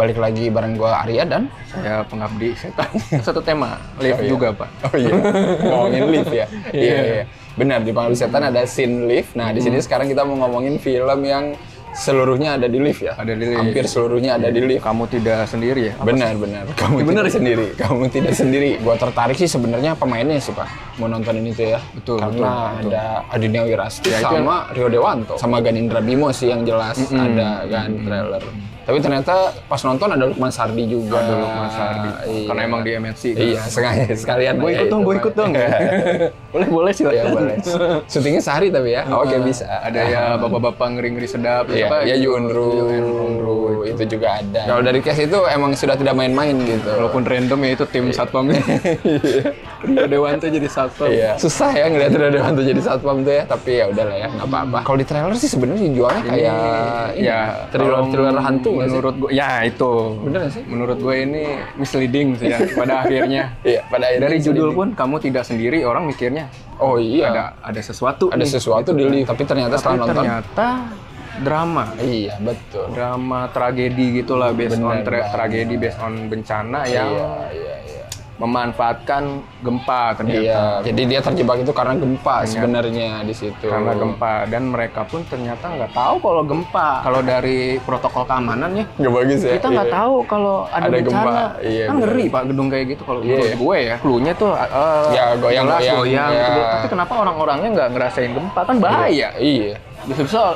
balik lagi bareng gua Arya dan saya pengabdi setan. Satu tema, live juga Pak. Oh iya, ngomongin lift ya. Iya. Benar, di Pengabdi Setan ada scene lift. Nah, di sini sekarang kita mau ngomongin film yang seluruhnya ada di lift ya. Ada di lift. Hampir seluruhnya ada di lift. Kamu tidak sendiri ya? Benar. Kamu tidak sendiri. Kamu tidak sendiri. Gua tertarik sih sebenarnya pemainnya sih, Pak. Mau nonton ini tuh ya. Betul. Karena ada Adinia Wirasti sama Rio Dewanto sama Ganindra Bimo sih yang jelas ada kan trailer. Tapi ternyata pas nonton ada Lukman Sardi juga. Ada Lukman Sardi. Iya. Karena emang di MNC. Iya, sengaja sekalian. Gue ikut dong. boleh silakan. Ya, boleh. Syutingnya sehari tapi ya. Oke, bisa. Ada ya bapak-bapak ngeri-ngeri sedap. Iya, ya Yunru itu juga ada. Kalau dari cast itu emang sudah tidak main-main gitu. Walaupun random ya itu tim satpamnya. Rio Dewanto jadi satpam. Iya. Susah ya ngeliat Rio Dewanto jadi satpam tuh ya, tapi ya udahlah ya, nggak apa-apa. Kalau di trailer sih sebenarnya jualnya kayak thriller hantu. Menurut gue, ya itu. Bener gak sih? Menurut gue ini misleading sih ya. Pada akhirnya. Iya, pada akhirnya. Dari judul pun kamu tidak sendiri, orang mikirnya. Oh iya. Ada sesuatu. Ada sesuatu di lift. Tapi ternyata setelah nonton. Ternyata drama. Iya, betul. Drama tragedi gitulah, based on tragedi, based on bencana yang memanfaatkan gempa ternyata. Iya, jadi dia terjebak itu karena gempa sebenarnya di situ. Karena gempa, dan mereka pun ternyata nggak tahu kalau gempa. Kalau dari protokol keamanan ya, nggak bagus ya. Kita nggak tahu kalau ada bencana. Gempa. Iya, kan ngeri Pak gedung kayak gitu kalau menurut gue ya. Cluenya tuh goyang-goyang. Tapi kenapa orang-orangnya nggak ngerasain gempa? Kan bahaya. Iya. Bisa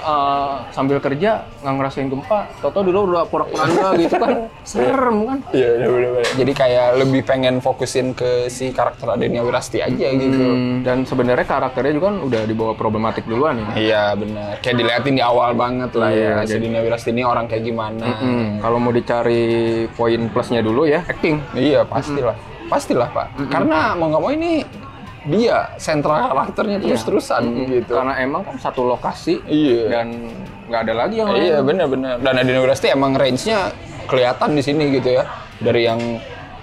sambil kerja nggak ngerasain gempa, tau-tau dulu udah porak-poranda gitu kan, serem kan? Iya, benar-benar. Jadi kayak lebih pengen fokusin ke si karakter Adinia Wirasti aja gitu. Dan sebenarnya karakternya juga kan udah dibawa problematik duluan ya. Iya, benar. Kayak diliatin di awal banget lah ya. Si Adinia Wirasti ini orang kayak gimana. Kalau mau dicari poin plusnya dulu ya, acting. Iya, pastilah Pak. Karena mau nggak mau ini dia sentral karakternya terus-terusan gitu. Karena emang kan satu lokasi dan nggak ada lagi yang lain. Iya, benar. Dan Adinia Wirasti emang range-nya kelihatan di sini gitu ya. Dari yang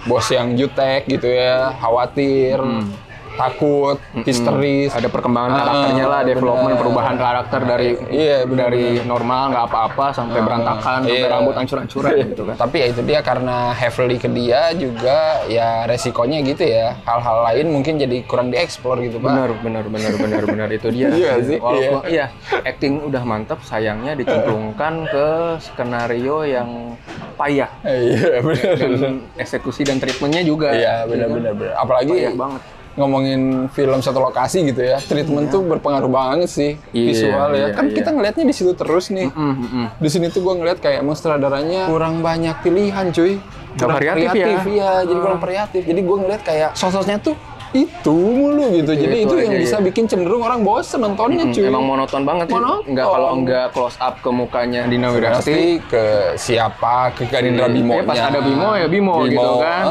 bos yang jutek gitu ya, khawatir, takut, histeris. Ada perkembangan karakternya lah, development, perubahan karakter dari normal nggak apa-apa sampai berantakan, sampai rambut hancur-hancuran gitu kan. Tapi ya itu dia karena heavily ke dia juga ya resikonya gitu ya. Hal-hal lain mungkin jadi kurang dieksplor gitu Pak. Benar itu dia. Iya sih. Walaupun acting udah mantap, sayangnya dicemplungkan ke skenario yang payah. Iya, benar. Dan eksekusi dan treatmentnya juga. Iya, benar. Apalagi payah banget. Ngomongin film satu lokasi gitu ya, treatment tuh berpengaruh banget sih visual ya. Kan kita ngelihatnya di situ terus nih. Di sini tuh gue ngeliat kayak emang sutradaranya kurang banyak pilihan cuy. Kurang kreatif ya. Jadi kurang kreatif. Jadi gue ngeliat kayak sosoknya tuh itu mulu gitu. Jadi itu yang bisa bikin cenderung orang bosen nontonnya cuy. Emang monoton banget sih. Kalau enggak close up ke mukanya Dina Wirasti, ke siapa, ke Ganindra Bimo. Pas ada Bimo ya Bimo gitu kan.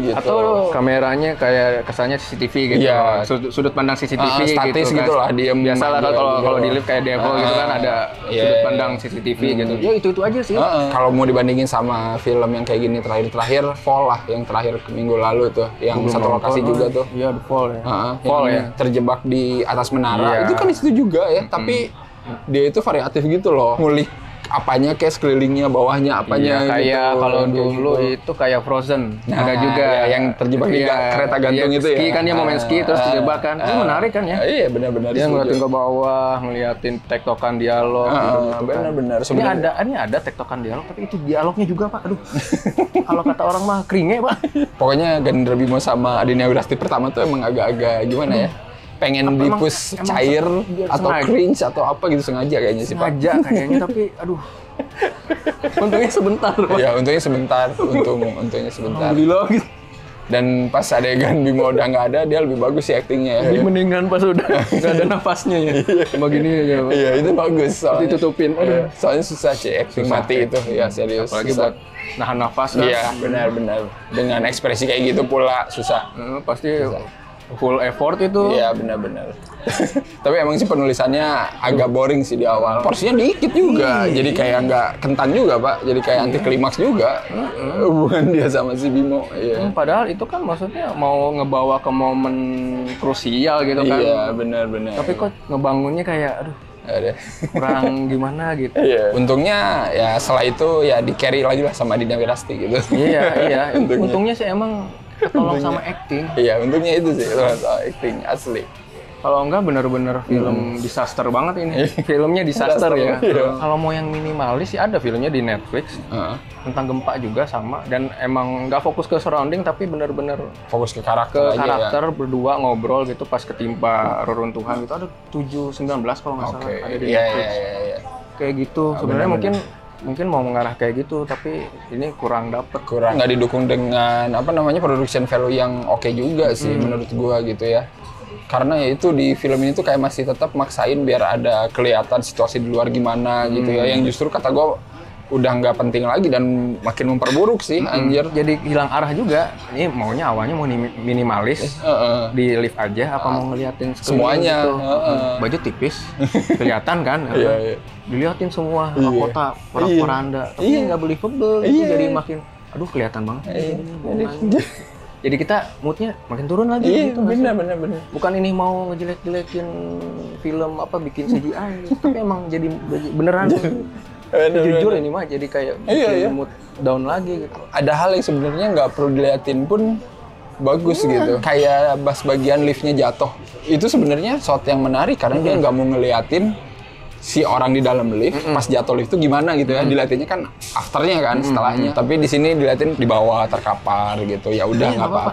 Gitu. Atau kameranya kayak kesannya CCTV gitu. Iya. Sudut pandang CCTV statis gitu lah, diem. Biasalah kalau di lift kayak Devo gitu kan ada sudut pandang CCTV gitu. Ya itu aja sih. Kalau mau dibandingin sama film yang kayak gini terakhir Fall lah, yang terakhir minggu lalu tuh, yang satu lokasi juga tuh. Iya, The Fall ya. Fall ya. Terjebak di atas menara. Itu kan di situ juga ya, tapi dia itu variatif gitu loh. Ngulik apanya kayak sekelilingnya, bawahnya apanya kayak gitu. Kalau dulu itu kayak Frozen. Ada juga yang terjebak di kereta gantung itu ski ya. Kan dia mau main ski terus terjebak kan. Itu menarik kan ya? Iya, benar-benar. Dia ngeliatin ke bawah, ngeliatin tektokan dialog gitu. Benar-benar. Ini ada tektokan dialog, tapi itu dialognya juga Pak. Aduh. Kalau kata orang mah keringe Pak. Pokoknya Ganindra Bimo sama Adinia Wirasti pertama tuh emang agak-agak gimana ya? Pengen dipus cair atau cringe atau apa gitu sengaja kayaknya sih Pak. Sengaja kayaknya, tapi aduh. Untungnya sebentar Pak. Iya, untungnya sebentar. Untungnya sebentar. Alhamdulillah gitu. Dan pas adegan Bimo udah nggak ada, dia lebih bagus sih aktingnya ya. Jadi mendingan pas udah nggak ada nafasnya ya. Begini aja Pak. Iya, itu bagus. Soalnya ditutupin. Soalnya susah sih acting mati itu. Ya serius. Apalagi buat nahan nafas kan. Iya, benar-benar. Dengan ekspresi kayak gitu pula susah. Pasti full effort itu. Iya, benar-benar. Tapi emang sih penulisannya agak boring sih di awal. Porsinya dikit juga. Jadi kayak nggak kentan juga, Pak. Jadi kayak anti klimaks juga. Hubungan dia sama si Bimo. Iya. Padahal itu kan maksudnya mau ngebawa ke momen krusial gitu kan. Iya, benar-benar. Tapi kok ngebangunnya kayak aduh. Ada. kurang gimana gitu. Iya. Untungnya ya setelah itu ya di carry lagi lah sama Dina Wirasti gitu. Iya. Untungnya sih emang ketolong sama acting. Iya, untungnya itu sih ketolong sama acting asli. Kalau enggak bener-bener film disaster banget ini. Filmnya disaster ya. Iya. Kalau mau yang minimalis sih ada filmnya di Netflix. Tentang gempa juga sama. Dan emang nggak fokus ke surrounding tapi bener-bener Fokus ke karakter aja karakter berdua ngobrol gitu pas ketimpa reruntuhan gitu. Ada 7-19 kalau nggak salah ada di Netflix. Iya. Kayak gitu. Sebenarnya mungkin mau mengarah kayak gitu tapi ini kurang dapet. Kurang nggak didukung dengan production value yang oke juga sih menurut gua gitu ya. Karena ya itu di film ini tuh kayak masih tetap maksain biar ada kelihatan situasi di luar gimana gitu ya. Yang justru kata gue udah nggak penting lagi dan makin memperburuk sih anjir. Jadi hilang arah juga. Ini maunya awalnya mau minimalis di lift aja apa mau ngeliatin semuanya gitu. Baju tipis kelihatan kan. Iya. Dilihatin semua kota porak-poranda tapi nggak believable itu jadi makin aduh kelihatan banget. Jadi kita moodnya makin turun lagi gitu. Bener. Bukan ini mau ngejelek-jelekin film bikin CGI tapi emang jadi beneran. Jujur ini mah jadi kayak bikin mood down lagi gitu. Ada hal yang sebenarnya nggak perlu diliatin pun bagus gitu. Kayak pas bagian liftnya jatuh. Itu sebenarnya shot yang menarik karena dia nggak mau ngeliatin si orang di dalam lift pas jatuh lift itu gimana gitu ya. Dilihatinnya kan afternya kan setelahnya. Tapi di sini dilihatin di bawah terkapar gitu. Ya udah nggak apa-apa.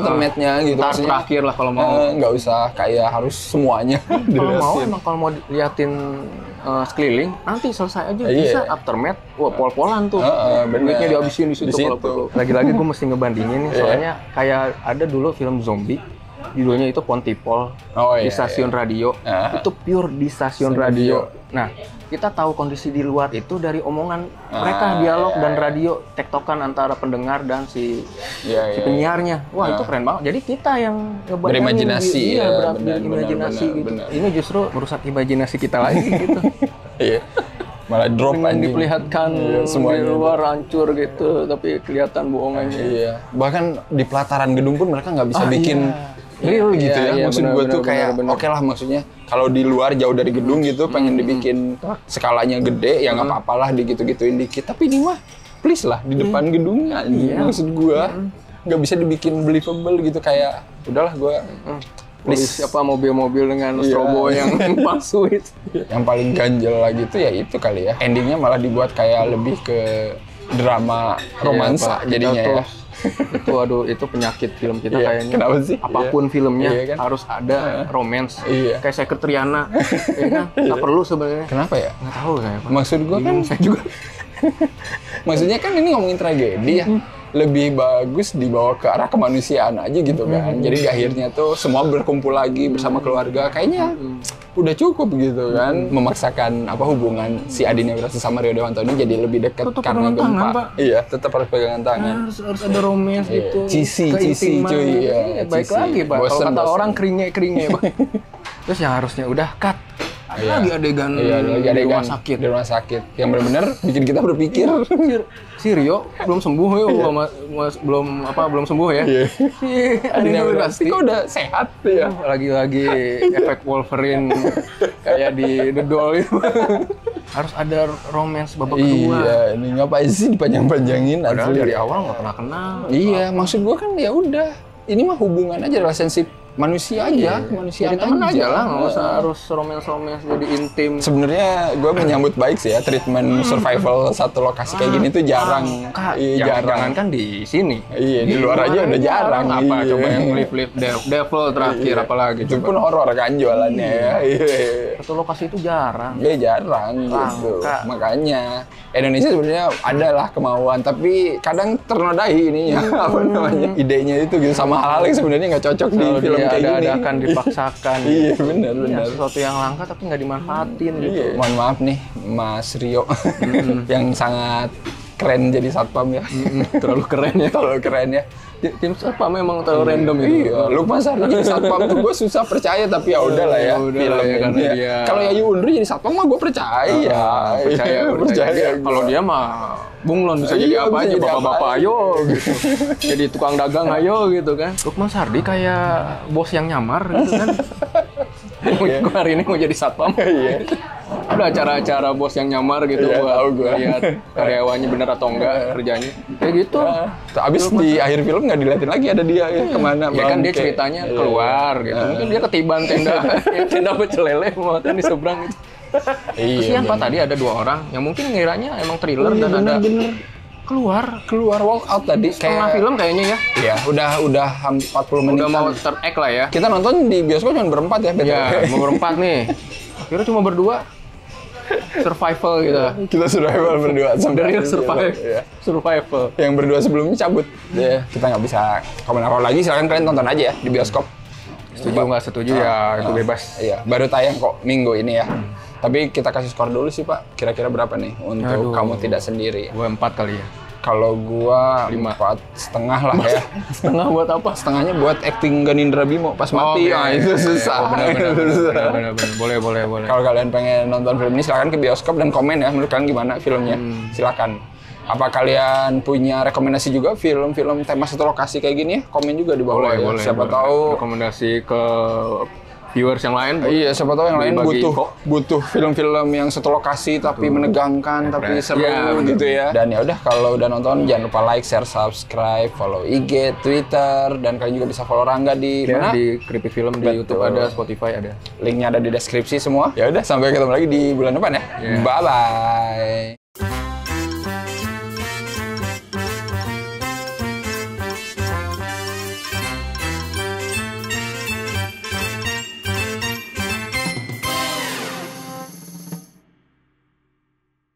Aftermath-nya gitu. Terakhir lah kalau mau. Nggak usah kayak harus semuanya. Kalau mau liatin sekeliling nanti selesai aja bisa aftermath. Wah pol-polan tuh. Duitnya dihabisin di situ kalau perlu. Lagi-lagi gue mesti ngebandingin nih soalnya kayak ada dulu film zombie. Judulnya itu Pontipol di stasiun radio. Itu pure di stasiun radio. Nah, kita tahu kondisi di luar itu dari omongan mereka, dialog dan radio, tektokan antara pendengar dan si penyiarnya. Wah, itu keren banget. Jadi kita yang ngebayangin berimajinasi gitu. Bener. Ini justru merusak imajinasi kita lagi gitu. Iya. Malah drop dengan diperlihatkan semua di luar hancur gitu, tapi kelihatan bohongannya. Iya. Bahkan di pelataran gedung pun mereka nggak bisa bikin real gitu ya. Maksud gue tuh kayak oke lah maksudnya kalau di luar jauh dari gedung gitu pengen dibikin skalanya gede ya nggak apa-apalah digituin dikit. Tapi ini mah please lah di depan gedungnya. Maksud gue nggak bisa dibikin believable gitu kayak udahlah gue. Please mobil-mobil dengan strobo yang palsu itu. Yang paling ganjel lagi tuh ya itu kali ya. Endingnya malah dibuat kayak lebih ke drama romansa jadinya ya. Itu penyakit film kita kayaknya. Kenapa sih? Apapun filmnya harus ada romance. Kayak Sekretariana. Nggak perlu sebenarnya. Kenapa ya? Nggak tahu saya. Maksud gue kan saya juga. Maksudnya kan ini ngomongin tragedi ya. Lebih bagus dibawa ke arah kemanusiaan aja gitu kan. Jadi di akhirnya tuh semua berkumpul lagi bersama keluarga. Kayaknya udah cukup gitu kan. Memaksakan hubungan si Adina Wirasti sama Rio Dewanto ini jadi lebih dekat karena gempa. Tangan, Pak. Iya, tetap harus pegangan tangan. Harus ada romance gitu. Cici cuy. Baik lagi, Pak. Kalau kata orang keringe, Pak. Terus yang harusnya udah cut. Lagi adegan di rumah sakit. Di rumah sakit. Yang benar-benar bikin kita berpikir. Si Rio belum sembuh ya, belum sembuh ya. Adina Wirasti kok udah sehat ya. Lagi-lagi efek Wolverine kayak di The Doll itu. Harus ada romance babak kedua. Iya, ini ngapain sih dipanjang-panjangin? Padahal dari awal nggak pernah kenal. Iya, maksud gua kan ya udah. Ini mah hubungan aja, relationship manusia aja, kemanusiaan jadi temen aja lah, nggak usah harus romance jadi intim. Sebenarnya gue menyambut baik sih ya treatment survival satu lokasi kayak gini tuh jarang. Jangan kan di sini. Iya, di luar aja udah jarang. Apa coba yang live devil terakhir apalagi. Itu pun horor kan jualannya ya. Satu lokasi itu jarang. Iya jarang gitu. Makanya Indonesia sebenarnya adalah kemauan, tapi kadang ternodai ininya idenya itu gitu sama hal-hal yang sebenarnya nggak cocok di film kayak gini. Akan dipaksakan. Iya benar. Sesuatu yang langka tapi nggak dimanfaatin gitu. Mohon maaf nih Mas Rio yang sangat keren jadi satpam ya. Terlalu keren ya. Tim satpam memang terlalu random itu. Iya, Lukman Sardi jadi satpam tuh gue susah percaya tapi ya udahlah ya. Kalau Yayu Undri jadi satpam mah gue percaya. Percaya. Kalau dia mah bunglon bisa jadi apa aja, bapak-bapak ayo gitu. Jadi tukang dagang ayo gitu kan. Lukman Sardi kayak bos yang nyamar gitu kan. Gue hari ini mau jadi satpam. Iya. Ada acara-acara bos yang nyamar gitu buat lihat karyawannya bener atau enggak kerjanya. Kayak gitu. Abis di akhir film nggak diliatin lagi ada dia kemana. Ya kan dia ceritanya keluar gitu. Mungkin dia ketiban tenda pecel lele muatan di seberang gitu. Kesian Pak, tadi ada 2 orang yang mungkin ngiranya emang thriller dan ada keluar walk out tadi setengah film kayaknya ya. Iya, udah 40 menit. Udah mau ter-act lah ya. Kita nonton di bioskop cuma berempat ya, betul. Iya, mau berempat nih. Akhirnya cuma berdua. Survival gitu. Kita survival berdua sampai survival. Yang berdua sebelumnya cabut. Kita nggak bisa komen apa lagi, silakan kalian tonton aja ya di bioskop. Setuju nggak setuju ya itu bebas. Iya, baru tayang kok minggu ini ya. Tapi kita kasih skor dulu sih Pak. Kira-kira berapa nih untuk Kamu Tidak Sendiri? Gua 4 kali ya. Kalau gua 4,5 lah ya. Setengah buat apa? Setengahnya buat acting Ganindra Bimo pas mati. Itu susah. Benar. Boleh. Kalau kalian pengen nonton film ini silakan ke bioskop dan komen ya menurut kalian gimana filmnya. Silakan. Apa kalian punya rekomendasi juga film-film tema satu lokasi kayak gini ya? Komen juga di bawah ya. Siapa tahu rekomendasi ke viewers yang lain. Iya, siapa tahu yang lain butuh film-film yang satu lokasi tapi menegangkan, tapi seru gitu ya. Dan ya udah, kalau udah nonton jangan lupa like, share, subscribe, follow IG, Twitter, dan kalian juga bisa follow Rangga di mana? Di Creepy Film di YouTube ada, Spotify ada. Linknya ada di deskripsi semua. Ya udah, sampai ketemu lagi di bulan depan ya. Bye bye.